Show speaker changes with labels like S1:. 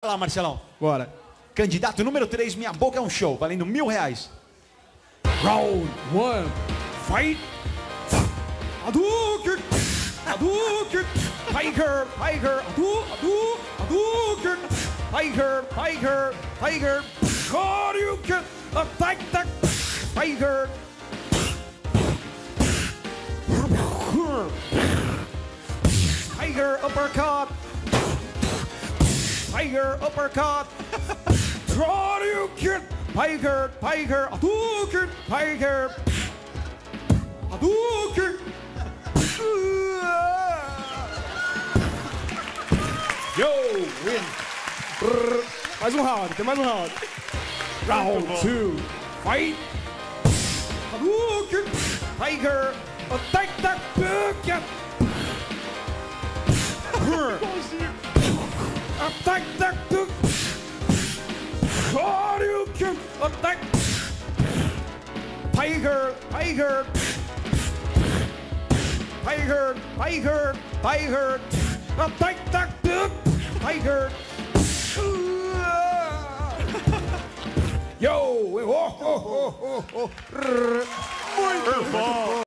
S1: Vai lá, Marcelão. Bora. Candidato número 3, minha boca é um show, valendo R$1.000.
S2: Round 1. Fight. Hadouken. Hadouken. Tiger. Tiger. Hadouken. Tiger. Tiger. Tiger. Hadouken. Attack. Tiger. Tiger uppercut. Tiger uppercut. Hadouken. Tiger. Tiger. Hadouken. Tiger. Hadouken. Yo, win. Mais um round, tem mais um round. Round 2. Fight. Hadouken. Tiger. Attack that bucket. Attack that bucket. Hadouken. Attack. Tiger. Tiger. Tiger. Tiger. Tiger. Attack that bucket. Tiger. Yo! Muito bom!